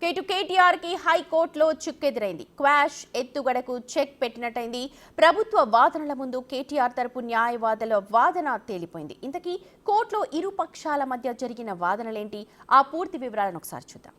కేటీఆర్ కి హైకోర్టులో చుక్కెదురైంది. Quash ఎత్తుగడకు check పెట్టినట్టయింది. ప్రభుత్వ వాదనల ముందు కేటీఆర్ తరపు న్యాయవాదుల వాదన తేలిపోయింది. ఇంతకీ కోర్టులో ఇరు పక్షాల మధ్య జరిగిన వాదనలేంటి? ఆ పూర్తి వివరాలను ఒకసారి చూద్దాం.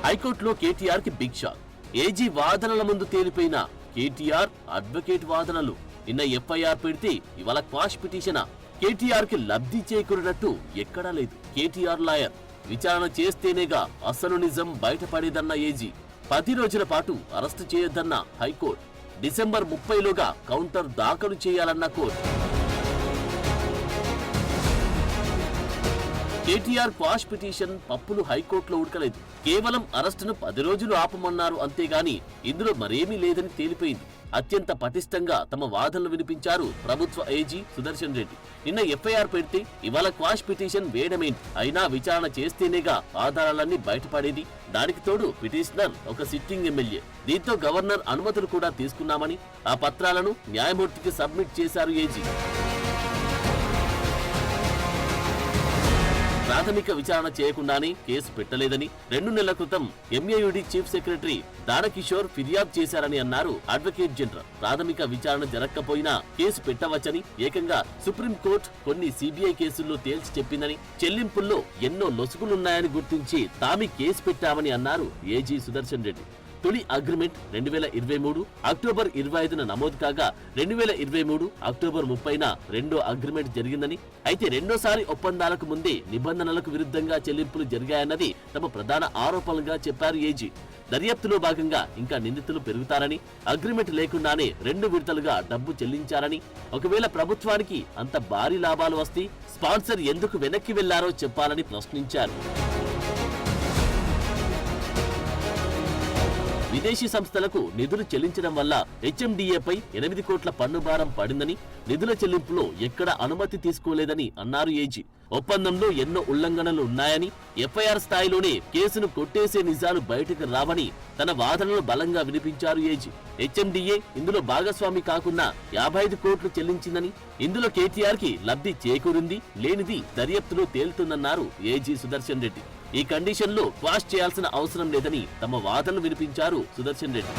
హైకోర్టులో కేటీఆర్ కి బిగ్ షాక్. ఏజీ వాదనల ముందు తేలిపోయిన కేటీఆర్ అడ్వకేట్ వాదనలు. నిన్న ఎఫ్ఐఆర్ పెడితే ఇవాళ క్వాష్ పిటిషనా? కేటీఆర్ కి లబ్ధి చేకూరినట్టు ఎక్కడా లేదు. కేటీఆర్ లాయర్ విచారణ చేస్తేనేగా అసలు నిజం బయటపడేదన్న ఏజీ. 10 రోజుల పాటు అరెస్టు చేయొద్దన్న హైకోర్టు. డిసెంబర్ 30లోగా కౌంటర్ దాఖలు చేయాలన్న కోర్టు. కేటీఆర్ క్వాష్ పిటిషన్ పప్పులు హైకోర్టులో ఉడకలేదు. కేవలం అరెస్టును 10 రోజులు ఆపమన్నారు, అంతేగాని ఇందులో మరేమీ లేదని తేలిపోయింది. అత్యంత పటిష్టంగా తమ వాదనలు వినిపించారు ప్రభుత్వ ఏజీ సుదర్శన్ రెడ్డి. నిన్న ఎఫ్ఐఆర్ పెడితే ఇవాళ క్వాష్ పిటిషన్ వేయడమేంటి? అయినా విచారణ చేస్తేనేగా ఆధారాలన్నీ బయటపడేది. దానికి తోడు పిటిషనర్ ఒక సిట్టింగ్ ఎమ్మెల్యే. దీంతో గవర్నర్ అనుమతులు కూడా తీసుకున్నామని ఆ పత్రాలను న్యాయమూర్తికి సబ్మిట్ చేశారు ఏజీ. ప్రాథమిక విచారణ చేయకుండానే కేసు పెట్టలేదని 2 నెలల క్రితం ఎంఏయుడి చీఫ్ సెక్రటరీ దానకిషోర్ ఫిర్యాదు చేశారని అన్నారు అడ్వకేట్ జనరల్. ప్రాథమిక విచారణ జరగకపోయినా కేసు పెట్టవచ్చని ఏకంగా సుప్రీంకోర్టు కొన్ని సిబిఐ కేసుల్లో తేల్చి చెప్పిందని, చెల్లింపుల్లో ఎన్నో లొసుగులున్నాయని గుర్తించి తామే కేసు పెట్టామని అన్నారు ఏజీ సుదర్శన్ రెడ్డి. తొలి అగ్రిమెంట్ 2023 అక్టోబర్ 25న నమోదు కాగా 2023 అక్టోబర్ 30న రెండో అగ్రిమెంట్ జరిగిందని, అయితే రెండోసారి ఒప్పందాలకు ముందే నిబంధనలకు విరుద్ధంగా చెల్లింపులు జరిగాయన్నది తమ ప్రధాన ఆరోపణలుగా చెప్పారు ఏజీ. దర్యాప్తులో భాగంగా ఇంకా నిందితులు పెరుగుతారని, అగ్రిమెంట్ లేకుండానే 2 విడతలుగా డబ్బు చెల్లించారని, ఒకవేళ ప్రభుత్వానికి అంత భారీ లాభాలు వస్తే స్పాన్సర్ ఎందుకు వెనక్కి వెళ్లారో చెప్పాలని ప్రశ్నించారు. విదేశీ సంస్థలకు నిధులు చెల్లించడం వల్ల హెచ్ఎండిఏపై 8 కోట్ల పన్ను భారం పడిందని, నిధుల చెల్లింపులో ఎక్కడ అనుమతి తీసుకోలేదని అన్నారు ఏజీ. ఒప్పందంలో ఎన్నో ఉల్లంఘనలు ఉన్నాయని, ఎఫ్ఐఆర్ స్థాయిలోనే కేసును కొట్టేసే నిజాలు బయటకు రావని తన వాదనలు బలంగా వినిపించారు ఏజీ. హెచ్ఎండిఏ ఇందులో భాగస్వామి కాకుండా 55 కోట్లు చెల్లించిందని, ఇందులో కేటీఆర్ కి లబ్ధి చేకూరింది లేనిది దర్యాప్తులో తేలుతుందన్నారు ఏజీ సుదర్శన్ రెడ్డి. ఈ కండిషన్లో క్వాష్ చేయాల్సిన అవసరం లేదని తమ వాదనలు వినిపించారు సుదర్శన్ రెడ్డి.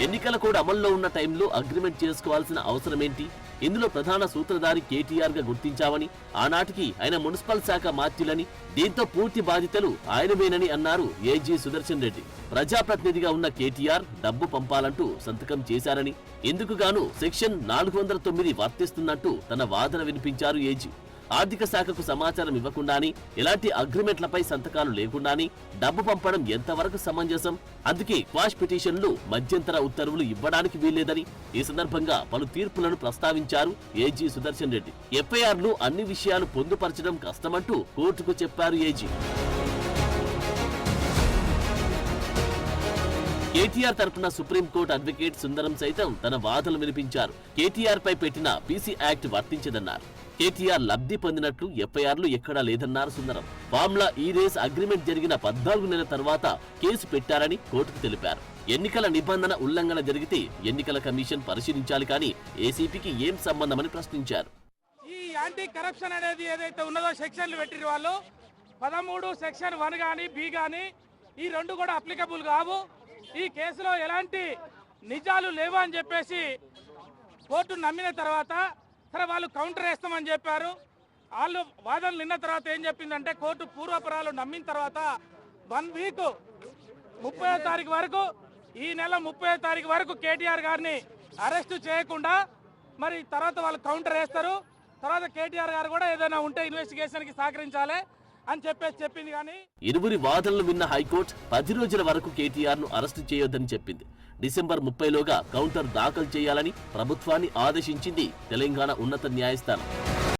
ఎన్నికల కోడ్ అమల్లో ఉన్న టైంలో అగ్రిమెంట్ చేసుకోవాల్సిన అవసరమేంటి? ఇందులో ప్రధాన సూత్రధారి కేటీఆర్ గా గుర్తించామని, ఆనాటికి ఆయన మున్సిపల్ శాఖ మాత్యులని, దీంతో పూర్తి బాధ్యతలు ఆయనమేనని అన్నారు ఏజీ సుదర్శన్ రెడ్డి. ప్రజాప్రతినిధిగా ఉన్న కేటీఆర్ డబ్బు పంపాలంటూ సంతకం చేశారని, ఇందుకు గాను సెక్షన్ 409 వర్తిస్తున్నట్టు తన వాదన వినిపించారు ఏజీ. ఆర్థిక శాఖకు సమాచారం ఇవ్వకుండాని, ఎలాంటి అగ్రిమెంట్లపై సంతకాలు లేకుండాని డబ్బు పంపడం ఎంతవరకు సమంజసం? అందుకే క్వాష్ పిటిషన్లు మధ్యంతర ఉత్తర్వులు ఇవ్వడానికి వీల్లేదని ఈ సందర్భంగా పలు తీర్పులను ప్రస్తావించారు ఏజీ సుదర్శన్ రెడ్డి. ఎఫ్ఐఆర్లు అన్ని విషయాలు పొందుపరచడం కష్టమంటూ కోర్టుకు చెప్పారు ఏజీ. కేటీఆర్ తరపున సుప్రీంకోర్టు అడ్వకేట్ సుందరం సైతం తన వాదనలు వినిపించారు. కేటీఆర్ పై పెట్టిన పీసీ యాక్ట్ వర్తించదన్నారు. కేటీఆర్ లబ్ధి పొందినట్లు ఎఫ్ఐఆర్లు ఎక్కడా లేదన్నారు సుందరం. ఫార్ములా ఈ రేస్ అగ్రిమెంట్ జరిగిన 14 నెలల తర్వాత కేసు పెట్టారని కోర్టుకు తెలిపారు. ఎన్నికల నిబంధన ఉల్లంఘన జరిగితే ఎన్నికల కమిషన్ పరిశీలించాలి, కానీ ఏసీపీకి ఏం సంబంధమని ప్రశ్నించారు. ఈ యాంటీ కరప్షన్ అనేది ఏదైతే ఉన్నదో సెక్షన్లు పెట్టిన వాళ్ళు 13 సెక్షన్ 1 కానీ బి కానీ ఈ 2 కూడా అప్లికబుల్ కావు. ఈ కేసులో ఎలాంటి నిజాలు లేవు అని చెప్పేసి కోర్టు నమ్మిన తర్వాత సరే వాళ్ళు కౌంటర్ వేస్తామని చెప్పారు. వాళ్ళు వాదనలు నిన్న తర్వాత ఏం చెప్పిందంటే కోర్టు పూర్వపురాలు నమ్మిన తర్వాత 1 వీక్ 30వ తారీఖు వరకు, ఈ నెల 30వ తారీఖు వరకు కేటీఆర్ గారిని అరెస్టు చేయకుండా మరి తర్వాత వాళ్ళు కౌంటర్ వేస్తారు. తర్వాత కేటీఆర్ గారు కూడా ఏదైనా ఉంటే ఇన్వెస్టిగేషన్కి సహకరించాలి అని చెప్పింది. కానీ ఇరువురి వాదనలు విన్న హైకోర్టు 10 రోజుల వరకు కేటీఆర్ ను అరెస్టు చేయొద్దని చెప్పింది. డిసెంబర్ 30లోగా కౌంటర్ దాఖలు చేయాలని ప్రభుత్వాన్ని ఆదేశించింది తెలంగాణ ఉన్నత న్యాయస్థానం.